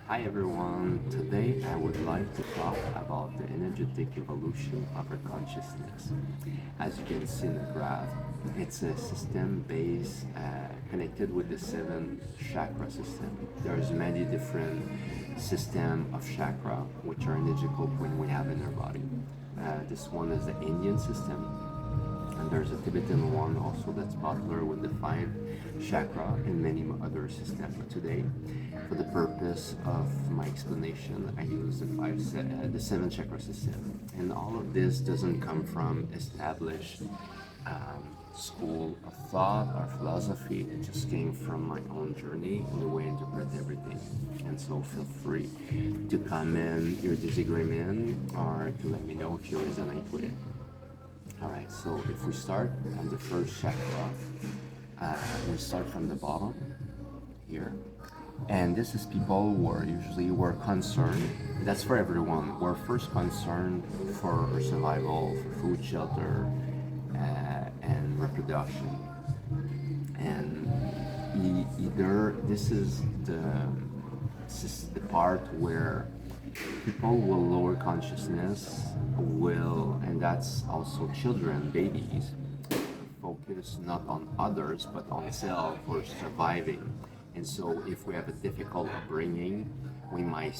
Hi everyone, today I would like to talk about the energetic evolution of our consciousness. As you can see in the graph, it's a system based connected with the seven chakra system. There's many different system of chakra which are energetical point we have in our body. This one is the Indian system, and there's a Tibetan one also that's popular with the five chakra and many other systems. But today, for the purpose of my explanation, I use the seven chakra system. And all of this doesn't come from established school of thought or philosophy. It just came from my own journey and the way I interpret everything. And so feel free to comment your disagreement or to let me know if you resonate with it. Alright, so if we start on the first chakra, we start from the bottom here. And this is people who are usually we're concerned. That's for everyone. We're first concerned for our survival, for food, shelter, and reproduction. And either this is the part where people will lower consciousness will, and that's also children, babies, focus not on others but on self or surviving. And so if we have a difficult upbringing, we might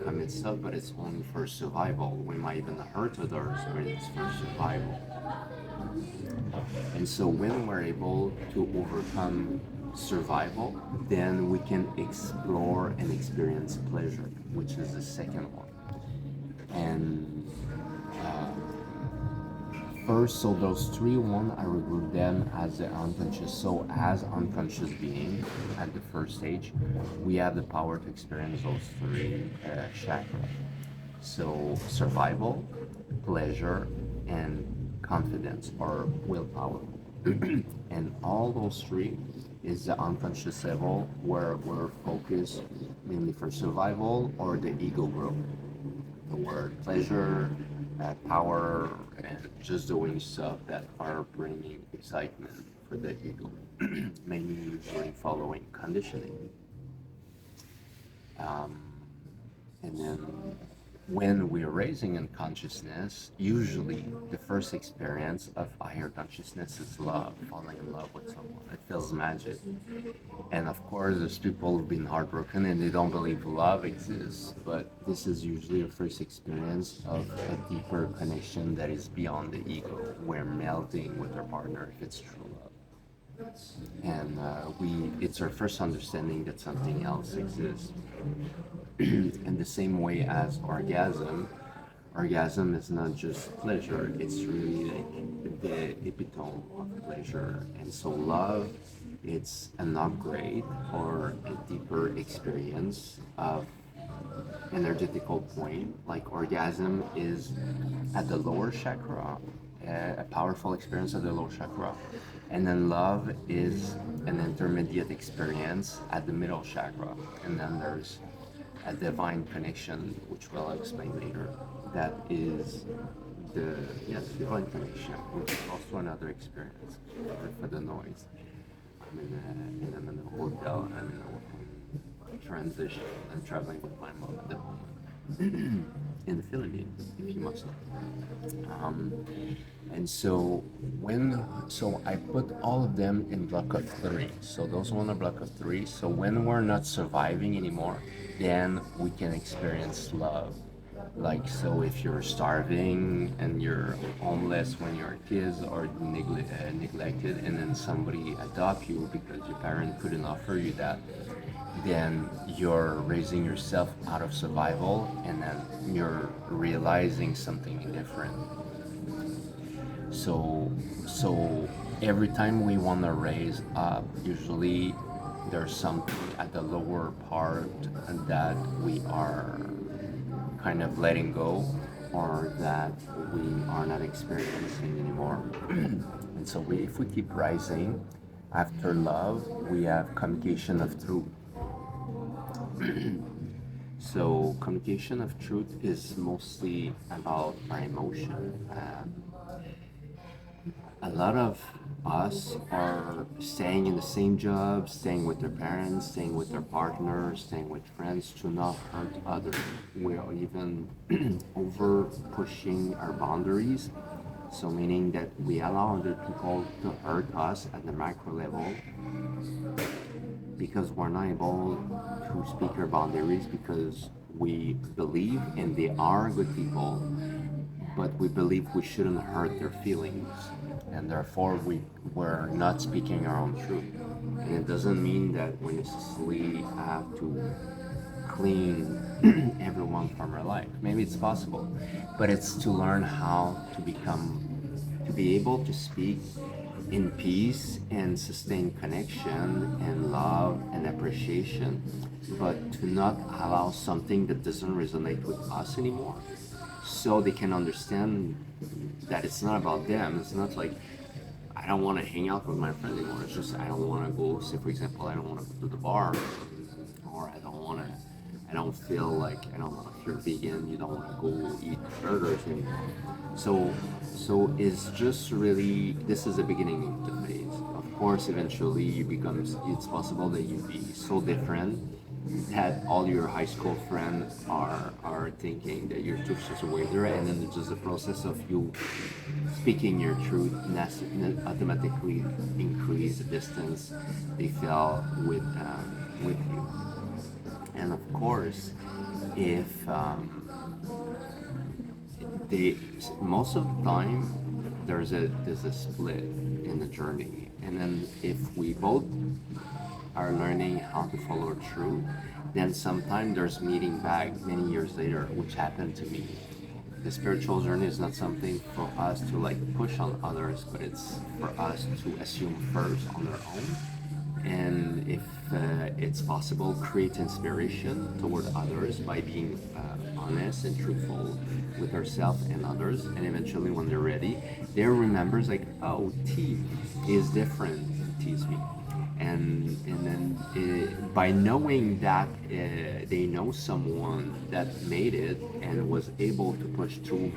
commit stuff, but it's only for survival. We might even hurt others, but it's for survival. And so when we're able to overcome survival, then we can explore and experience pleasure, which is the second one. And first, so those three one, I regroup them as the unconscious. So as unconscious being at the first stage, we have the power to experience those three chakras. So survival, pleasure, and confidence or willpower. And all those three is the unconscious level where we're focused mainly for survival or the ego growth. The word pleasure, power, and just doing stuff that are bringing excitement for the ego, mainly usually following conditioning. Um, and then when we're raising in consciousness, usually the first experience of higher consciousness is love, falling in love with someone. It feels magic. And of course, there's people who've been heartbroken and they don't believe love exists, but this is usually a first experience of a deeper connection that is beyond the ego. We're melting with our partner if it's true love. And it's our first understanding that something else exists. In the same way as orgasm is not just pleasure, it's really like the epitome of pleasure. And so love, it's an upgrade or a deeper experience of energetical point. Like orgasm is at the lower chakra, a powerful experience at the lower chakra, and then love is an intermediate experience at the middle chakra, and then there's a divine connection, which we'll explain later. That is the divine connection, which is also another experience for the noise. I'm in a hotel. I'm in a transition. I'm traveling with my mom at the moment in the Philippines, if you must know. And so I put all of them in block of three. So those one are block of three. So when we're not surviving anymore, then we can experience love. Like, so if you're starving and you're homeless when you're kids or neglected, and then somebody adopt you because your parent couldn't offer you that, then you're raising yourself out of survival, and then you're realizing something different. So every time we want to raise up, usually there's something at the lower part that we are kind of letting go, or that we are not experiencing anymore. And so if we keep rising after love, we have communication of truth. So communication of truth is mostly about our emotion. A lot of us are staying in the same job, staying with their parents, staying with their partners, staying with friends to not hurt others. We are even over pushing our boundaries. So meaning that we allow other people to hurt us at the macro level because we're not able to speak our boundaries because we believe and they are good people, but we believe we shouldn't hurt their feelings, and therefore we're not speaking our own truth. And it doesn't mean that we necessarily have to clean everyone from our life. Maybe it's possible, but it's to learn how to be able to speak in peace and sustain connection and love and appreciation, but to not allow something that doesn't resonate with us anymore, so they can understand that it's not about them. It's not like I don't want to hang out with my friend anymore. It's just I don't want to go. Say for example, I don't want to go to the bar, or I don't want to. I don't feel like I don't know if you're vegan. You don't want to go eat burgers anymore. So it's just really this is the beginning of the phase. Of course, eventually you become. It's possible that you be so different that all your high school friends are thinking that you're just a waiter, and then there's just the process of you speaking your truth automatically increase the distance they feel with you. And of course, if they most of the time there's a split in the journey, and then if we both are learning how to follow through, then sometimes there's meeting back many years later, which happened to me. The spiritual journey is not something for us to like push on others, but it's for us to assume first on our own. And if it's possible, create inspiration toward others by being honest and truthful with ourselves and others. And eventually, when they're ready, they remember like, oh, tea is different. Tease me. And then by knowing that they know someone that made it and was able to push through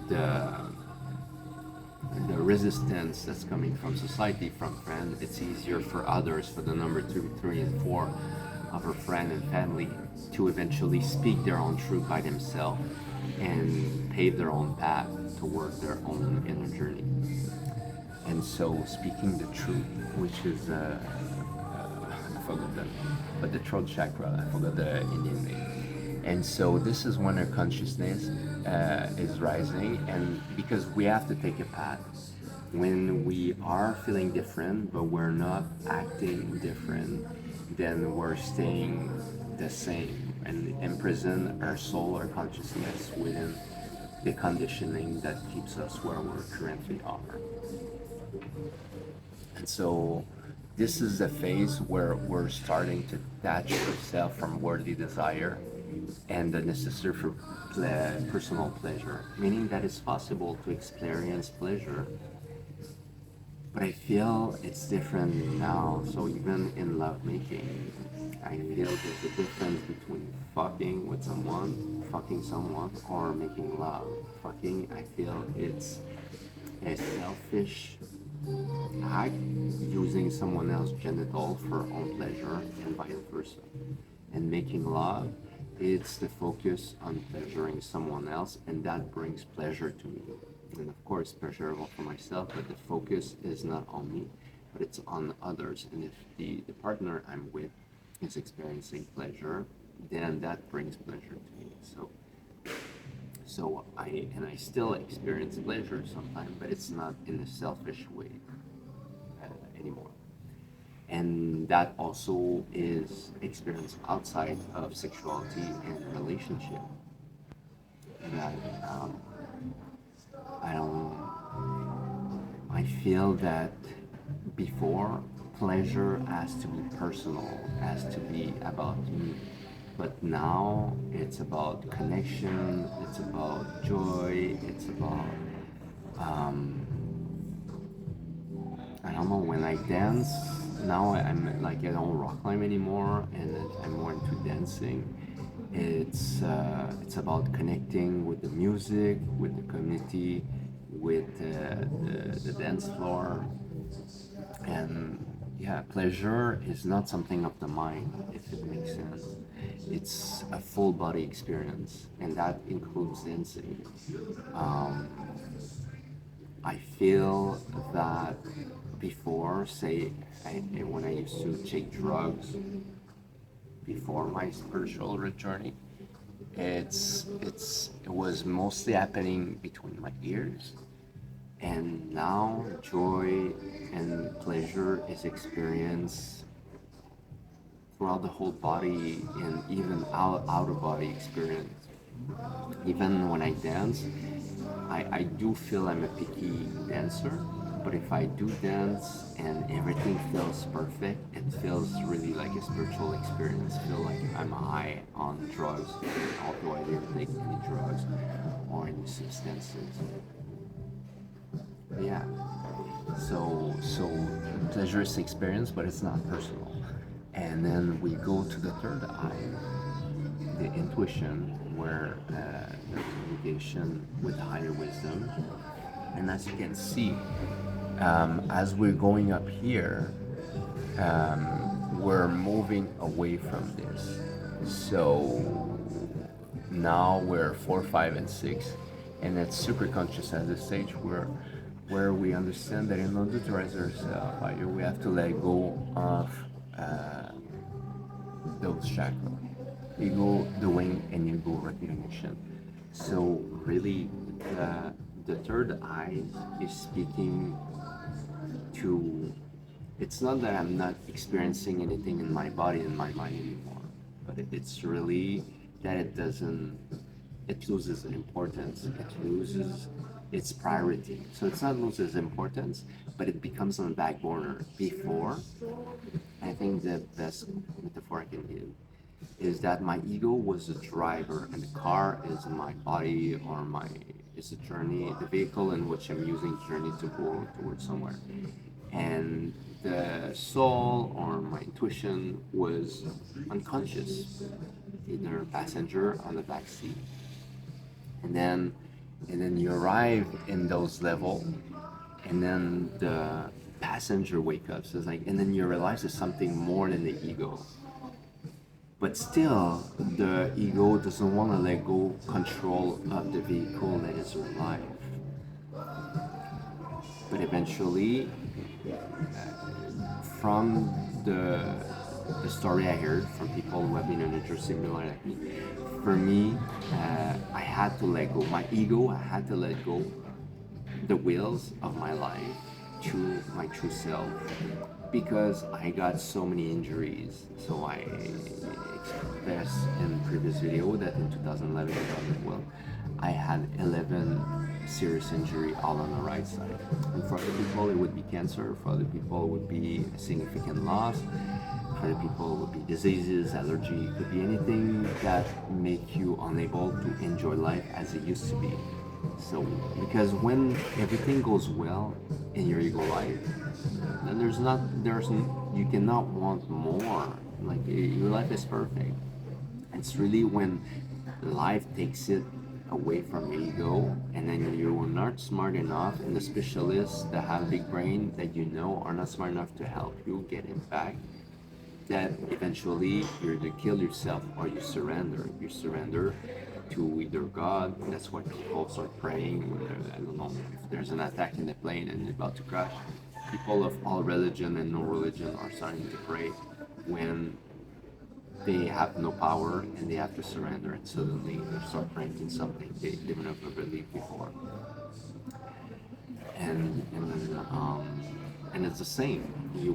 the the resistance that's coming from society, from friends, it's easier for others, for the number two, three, and four of our friend and family to eventually speak their own truth by themselves and pave their own path toward their own inner journey. And so, speaking the truth, which is I forgot the, but the throat chakra, I forgot the Indian name. And so, this is when our consciousness is rising, and because we have to take a path. When we are feeling different, but we're not acting different, then we're staying the same and imprison our soul, our consciousness within the conditioning that keeps us where we currently are. And so this is the phase where we're starting to detach ourselves from worldly desire and the necessary for personal pleasure, meaning that it's possible to experience pleasure. But I feel it's different now. So even in lovemaking, I feel there's a difference between fucking someone, or making love. Fucking, I feel it's a selfish act, using someone else's genital for own pleasure and vice versa. And making love, it's the focus on pleasuring someone else, and that brings pleasure to me. And of course, pleasurable for myself, but the focus is not on me, but it's on others. And if the partner I'm with is experiencing pleasure, then that brings pleasure to me. So I still experience pleasure sometimes, but it's not in a selfish way anymore. And that also is experienced outside of sexuality and relationship. That I don't. I feel that before, pleasure has to be personal, has to be about me. But now it's about connection, it's about joy, it's about, I don't know, when I dance, now I'm like, I don't rock climb anymore, and I'm more into dancing. It's about connecting with the music, with the community, with the dance floor. And yeah, pleasure is not something of the mind, if it makes sense. It's a full body experience, and that includes dancing. Um, I feel that before, say, when I used to take drugs before my spiritual journey, it was mostly happening between my ears, and now joy and pleasure is experienced throughout the whole body and even out of body experience. Even when I dance, I do feel I'm a picky dancer, but if I do dance and everything feels perfect, it feels really like a spiritual experience. I feel like I'm high on drugs, although I didn't take any drugs or any substances. Yeah. So pleasurous experience, but it's not personal. And then we go to the third eye, the intuition, where the communication with higher wisdom. And as you can see, as we're going up here, we're moving away from this. So now we're 4, 5, and 6, and it's super conscious at this stage where we understand that in order to rise ourselves higher, we have to let go of uh, those chakras, ego doing and ego recognition. So really, the third eye is speaking to. It's not that I'm not experiencing anything in my body and my mind anymore, but it's really that it loses importance, it loses its priority. So it's not loses importance, but it becomes on the back burner. Before, I think the best metaphor I can give is that my ego was the driver and the car is my body or my is the journey, the vehicle in which I'm using journey to go towards somewhere. And the soul or my intuition was unconscious, either passenger on the back seat. And then you arrive in those level, and then the passenger wake up. So it's like, and then you realize there's something more than the ego. But still, the ego doesn't want to let go control of the vehicle that is your life. But eventually, from the story I heard from people who have been on a journey similar like me, for me, I had to let go. My ego, I had to let go the wheels of my life to my true self because I got so many injuries. So I expressed in previous video that in 2011, 2012, I had 11 serious injury all on the right side. And for other people, it would be cancer. For other people, it would be a significant loss. For other people, it would be diseases, allergy. It could be anything that make you unable to enjoy life as it used to be. So, because when everything goes well in your ego life, then you cannot want more. Like your life is perfect. It's really when life takes it away from your ego, and then you are not smart enough, and the specialists that have big brain that you know are not smart enough to help you get it back, that eventually you either kill yourself or you surrender. You surrender to either God. That's why people start praying when I don't know if there's an attack in the plane and it's about to crash. People of all religion and no religion are starting to pray when they have no power and they have to surrender, and suddenly they start praying in something they didn't ever believe before. And and it's the same.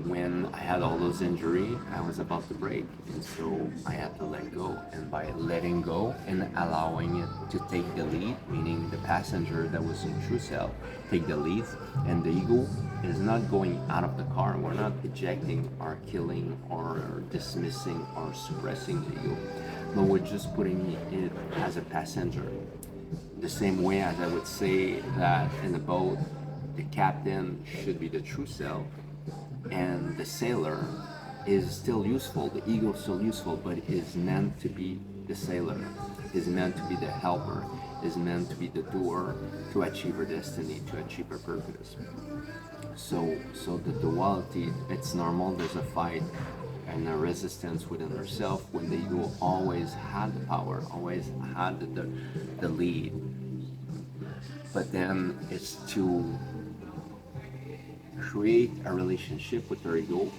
When I had all those injuries, I was about to break, and so I had to let go. And by letting go and allowing it to take the lead, meaning the passenger that was in true self take the lead, and the ego is not going out of the car. We're not ejecting or killing or dismissing or suppressing the ego, but we're just putting it as a passenger. The same way as I would say that in a boat, the captain should be the true self, and the sailor is still useful. The ego is still useful, but it is meant to be the sailor, is meant to be the helper, is meant to be the doer to achieve her destiny, to achieve her purpose. So the duality, it's normal. There's a fight and a resistance within herself when the ego always had the power, always had the lead. But then it's to create a relationship with our ego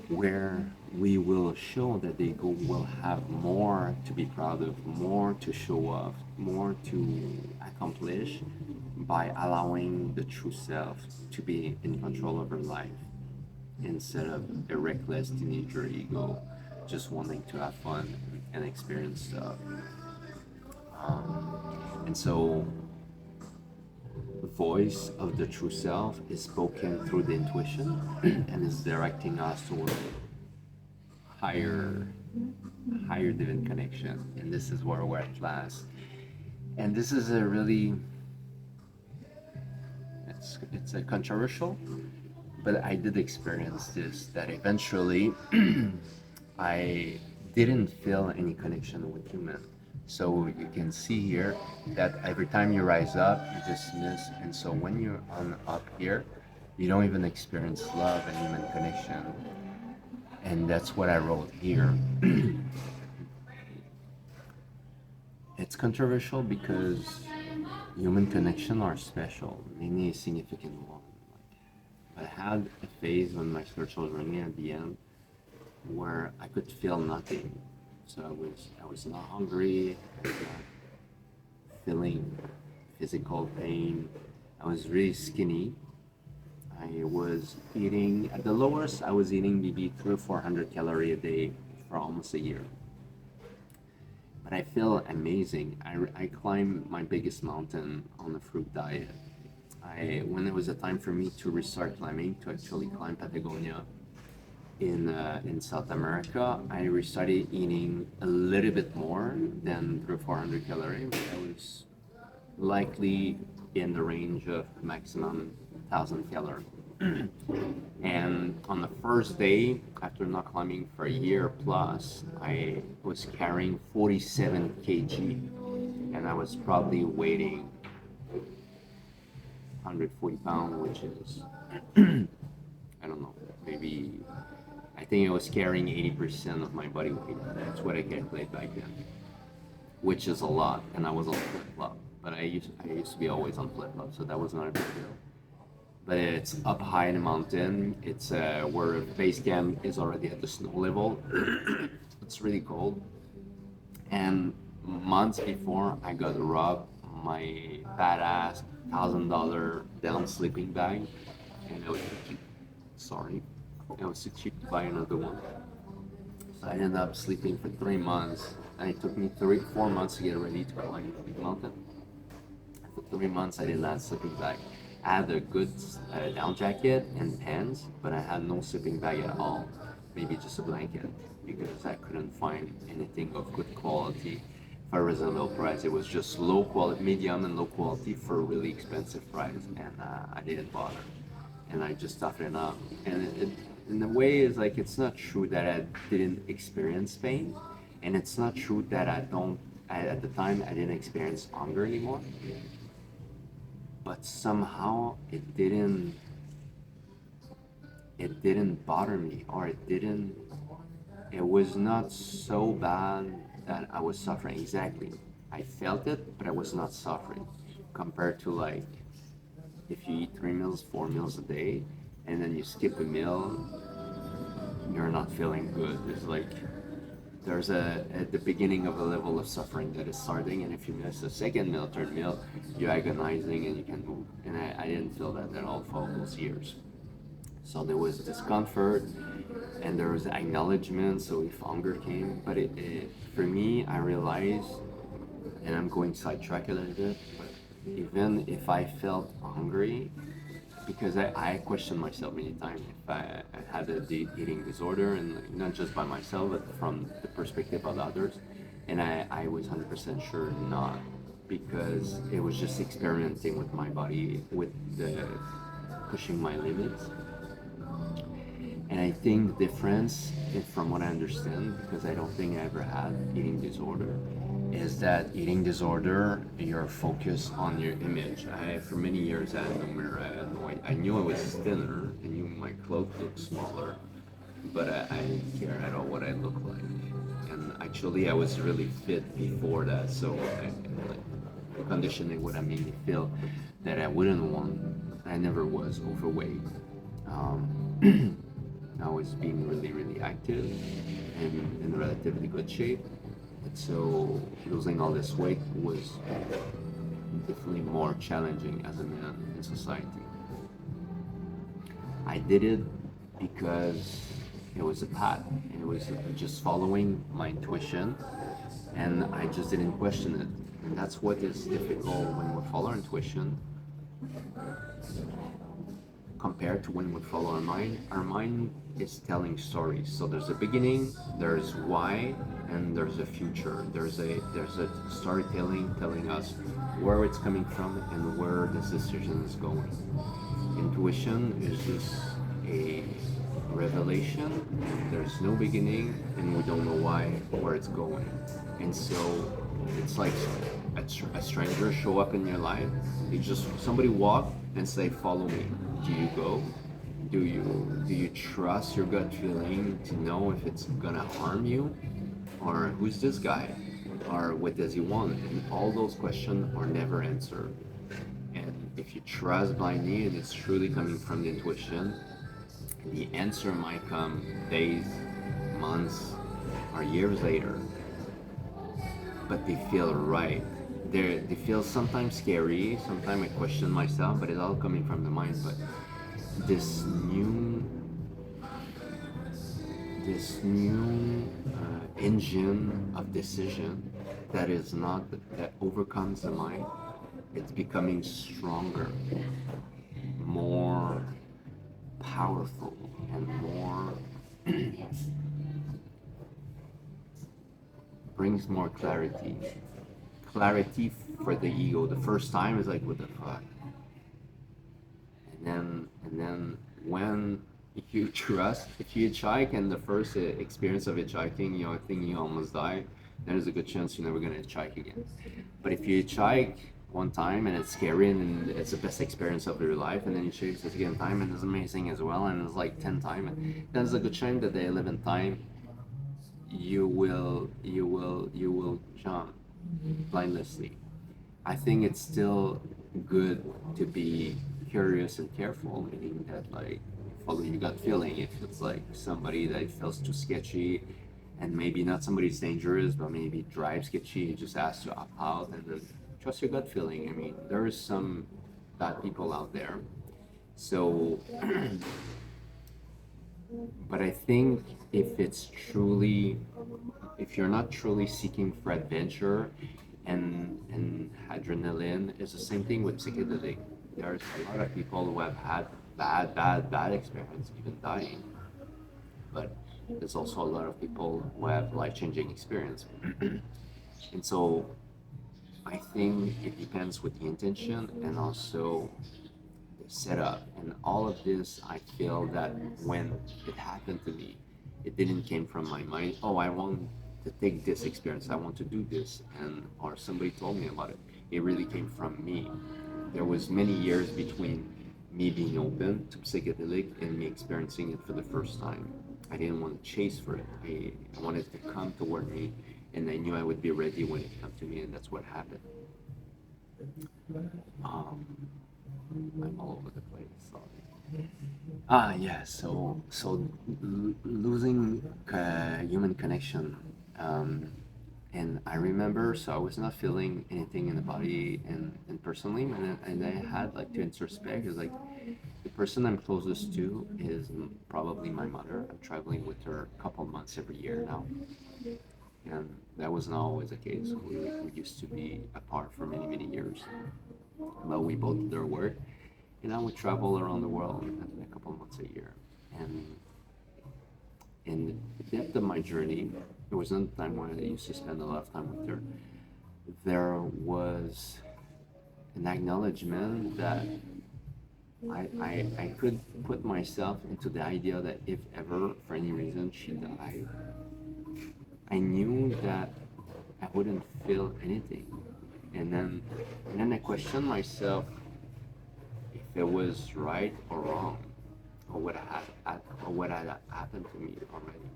where we will show that the ego will have more to be proud of, more to show off, more to accomplish by allowing the true self to be in control of her life instead of a reckless teenager ego just wanting to have fun and experience stuff. And so the voice of the true self is spoken through the intuition and is directing us toward higher divine connection. And this is where we're at last. And this is a really it's a controversial, but I did experience this, that eventually I didn't feel any connection with human. So you can see here that every time you rise up, you dismiss, and so when you're on up here, you don't even experience love and human connection. And that's what I wrote here. It's controversial because human connection are special, many a significant one. I had a phase on my spiritual journey at the end where I could feel nothing. So I was not hungry, I was not feeling physical pain. I was really skinny. I was eating, at the lowest, I was eating maybe 300 or 400 calories a day for almost a year. But I feel amazing. I climbed my biggest mountain on a fruit diet. When it was a time for me to restart climbing, to actually climb Patagonia in South America, I restarted eating a little bit more than 300 or 400 calories. I was likely in the range of maximum 1,000 calories. And on the first day, after not climbing for a year plus, I was carrying 47 kg, and I was probably weighing 140 pounds, which is, I don't know, maybe, I think I was carrying 80% of my body weight. That's what I calculated back then, which is a lot, and I was on flip-flop, but I used to be always on flip-flop, so that was not a big deal. But it's up high in the mountain. It's where base camp is already at the snow level. It's really cold. And months before, I got robbed my badass $1,000 down sleeping bag, and I was too cheap. Sorry, I was too cheap to buy another one. So I ended up sleeping for 3 months, and it took me 4 months to get ready to climb the mountain. For 3 months, I didn't have a sleeping bag. I had a good down jacket and pants, but I had no sleeping bag at all. Maybe just a blanket, because I couldn't find anything of good quality for a reasonable price. It was just low quality, medium and low quality for a really expensive price, and I didn't bother. And I just toughed it up. And in a way, it's like, it's not true that I didn't experience pain, and it's not true that at the time I didn't experience hunger anymore. But somehow it didn't bother me, or it was not so bad that I was suffering. Exactly, I felt it, but I was not suffering, compared to, like, if you eat 3 meals, 4 meals a day, and then you skip a meal, you're not feeling good. There's at the beginning of a level of suffering that is starting, and if you miss a second meal, third meal, you're agonizing and you can't move. And I didn't feel that at all for all those years. So there was discomfort, and there was acknowledgement. So if hunger came, but for me, I realized, and I'm going sidetrack a little bit, but even if I felt hungry, because I questioned myself many times if I had a eating disorder, and not just by myself, but from the perspective of others. And I was 100% sure not, because it was just experimenting with my body, with the pushing my limits. And I think the difference, from what I understand, because I don't think I ever had eating disorder, is that eating disorder, you're focused on your image. For many years, I had no mirror. I knew I was thinner. I knew my clothes looked smaller, but I didn't care at all what I looked like. And actually, I was really fit before that, so like, the conditioning would have made me feel that I wouldn't want. I never was overweight. Um, I was being really, really active and in relatively good shape. And so losing all this weight was definitely more challenging as a man in society. I did it because it was a path. It was just following my intuition, and I just didn't question it. And that's what is difficult when we follow our intuition compared to when we follow our mind. Our mind is telling stories. So there's a beginning, there's why, and there's a future. There's a storytelling telling us where it's coming from and where this decision is going. Intuition is just a revelation. There's no beginning, and we don't know why, where it's going. And so it's like a stranger show up in your life. You just somebody walk and say, "Follow me." Do you go? Do you trust your gut feeling to know if it's gonna harm you, or who's this guy, or what does he want? And all those questions are never answered. And if you trust blindly and it's truly coming from the intuition, the answer might come days, months, or years later, but they feel right. They feel sometimes scary, sometimes I question myself, but it's all coming from the mind. But this new, engine of decision that is not, that overcomes the mind, it's becoming stronger, more powerful, and more brings more clarity. Clarity for the ego. The first time is like, what the fuck? And then when you trust, if you hitchhike and the first experience of hitchhiking, think you almost die, then there's a good chance you're never gonna hitchhike again. But if you hitchhike one time and it's scary and it's the best experience of your life, and then you hitchhike the second time and it's amazing as well, and it's like 10 times, and then there's a good chance that the 11th time you will jump blindlessly. I think it's still good to be curious and careful, meaning that like follow your gut feeling. If it's like somebody that feels too sketchy, and maybe not somebody's dangerous, but maybe drives sketchy, you just ask to opt out, and then trust your gut feeling. I mean, there is some bad people out there. So, but I think if you're not truly seeking for adventure, and adrenaline is the same thing with psychedelic. There's a lot of people who have had bad experience, even dying. But there's also a lot of people who have life-changing experience. And so I think it depends with the intention and also the setup. And all of this, I feel that when it happened to me, it didn't came from my mind. Oh, I want to take this experience. I want to do this, and or somebody told me about it. It really came from me. There was many years between me being open to psychedelic and me experiencing it for the first time. I didn't want to chase for it. I wanted to come toward me, and I knew I would be ready when it came to me, and that's what happened. Um, I'm all over the place. Sorry. Yeah. So losing human connection, and I remember. So I was not feeling anything in the body and personally, and I had like to introspect. Is like the person I'm closest to is probably my mother. I'm traveling with her a couple months every year now, and that was not always the case. We used to be apart for many years, but we both did our work. And I would travel around the world a couple of months a year. And in the depth of my journey, there was another time when I used to spend a lot of time with her. There was an acknowledgement that I could put myself into the idea that if ever, for any reason, she died, I knew that I wouldn't feel anything. And then, and then I questioned myself if it was right or wrong, or what had happened to me already.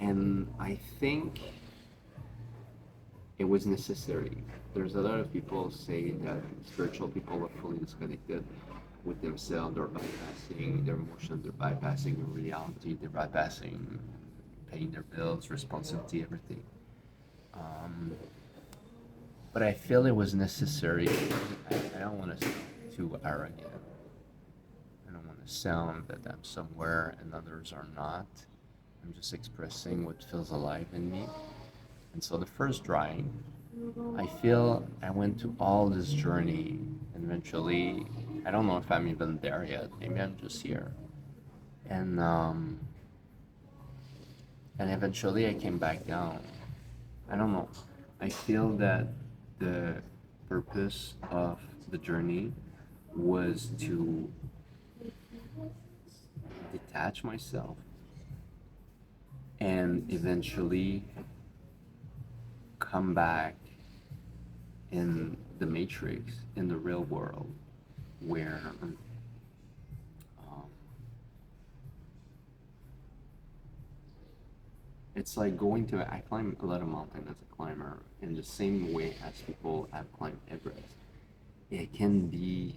And I think it was necessary. There's a lot of people say that spiritual people are fully disconnected with themselves. They're bypassing their emotions, they're bypassing reality, they're bypassing paying their bills, responsibility, everything. Um, but I feel it was necessary. I don't want to sound too arrogant. I don't want to sound that I'm somewhere and others are not. I'm just expressing what feels alive in me. And so the first drawing, I feel I went to all this journey and eventually, I don't know if I'm even there yet. Maybe I'm just here. And um, and eventually I came back down. I don't know. I feel that the purpose of the journey was to detach myself and eventually come back in the matrix, in the real world, where it's like going to, I climb a lot of mountains as a climber in the same way as people have climbed Everest. It can be,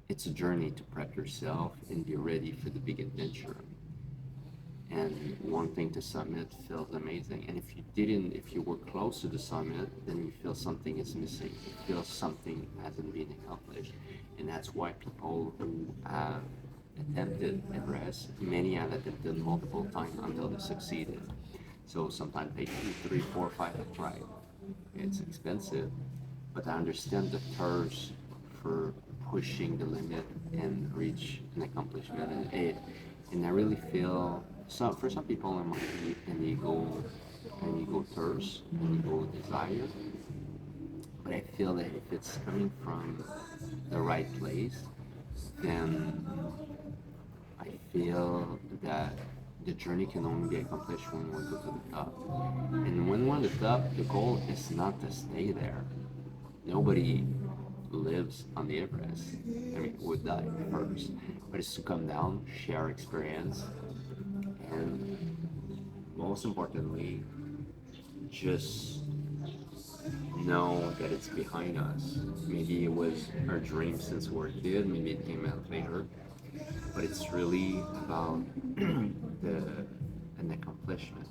it's a journey to prep yourself and be ready for the big adventure. And one thing to summit feels amazing. And if you didn't, if you were close to the summit, then you feel something is missing. You feel something hasn't been accomplished. And that's why people who have attempted Everest, many have attempted multiple times until they succeeded. So sometimes they 2, 3, 4, 5 try. It's expensive, but I understand the thirst for pushing the limit and reach an accomplishment. And I really feel for some people it might be an ego thirst, an ego desire. But I feel that if it's coming from the right place, then I feel that the journey can only be accomplished when we go to the top. And when we're at the top, the goal is not to stay there. Nobody lives on the Everest. I mean, would die first, but it's to come down, share experience, and most importantly, just know that it's behind us. Maybe it was our dream since we were a kid, maybe it came out later, but it's really about an accomplishment.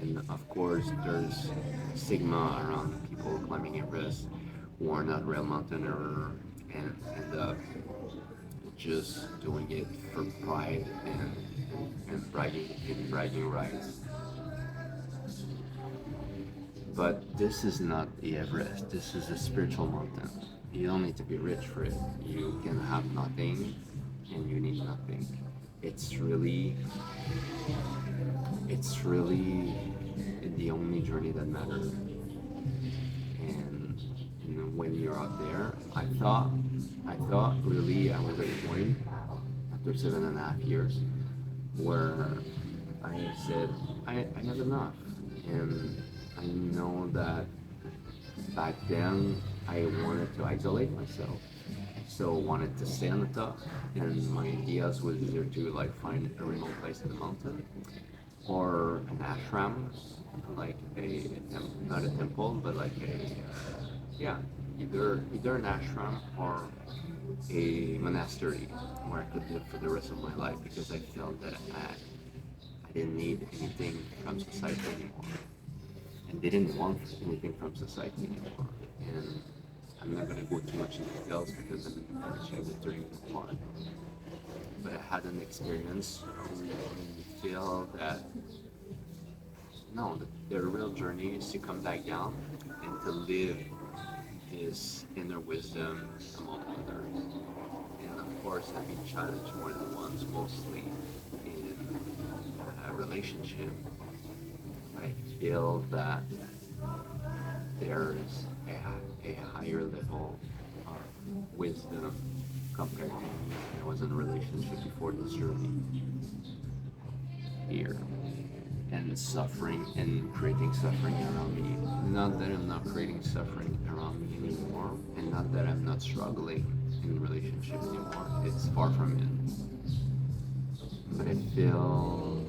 And of course, there's stigma around people climbing Everest who are not real mountaineer and end up just doing it for pride and bragging rights. But this is not the Everest. This is a spiritual mountain. You don't need to be rich for it. You can have nothing and you need nothing. It's really, it's really the only journey that matters. And, when you're out there, I thought really I was at a point after 7.5 years where I said I have enough, and I know that back then I wanted to isolate myself, so wanted to stay on the top, and my ideas was either to like find a remote place in the mountain or an ashram, like not a temple, but like yeah, either an ashram or a monastery where I could live for the rest of my life because I felt that I didn't need anything from society anymore and didn't want anything from society anymore. And I'm not going to go too much into details because I'm finishing the dream part. But I had an experience where you feel that no, the real journey is to come back down and to live this inner wisdom among others. And of course, I've been challenged more than once, mostly in a relationship. I feel that there's a higher level of wisdom compared to me. I was in a relationship before this journey here, and suffering and creating suffering around me. Not that I'm not creating suffering around me anymore, and not that I'm not struggling in relationships anymore. It's far from it. But I feel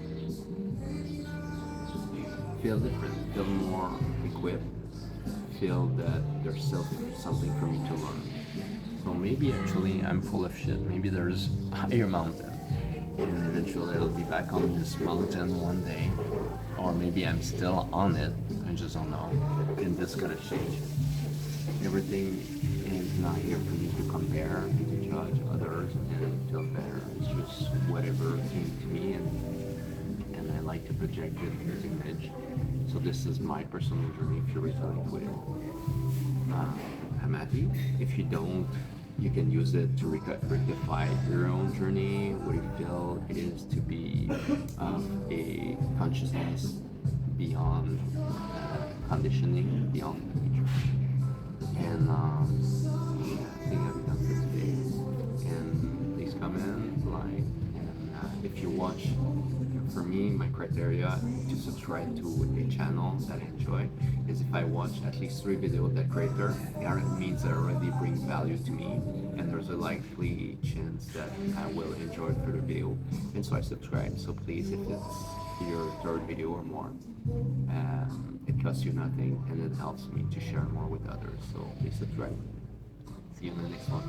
different, feel more equipped, feel that there's still something for me to learn. So maybe actually I'm full of shit. Maybe there's a higher mountain. And eventually I'll be back on this mountain one day. Or maybe I'm still on it. I just don't know. And this gonna change. Everything is not here for me to compare and to judge others and feel better. It's just whatever came to me, and I like to project it in this image. So this is my personal journey if you resonate with it. I'm happy. If you don't, you can use it to rectify your own journey, what you feel it is to be a consciousness beyond conditioning, beyond nature. And I think I've done for today. And please comment, like, and if you watch, for me, my criteria to subscribe to a channel that I enjoy is if I watch at least 3 videos of that creator, that means they already bring value to me, and there's a likely chance that I will enjoy further video, and so I subscribe. So please, if it's your 3rd video or more, it costs you nothing, and it helps me to share more with others. So please subscribe. See you in the next one.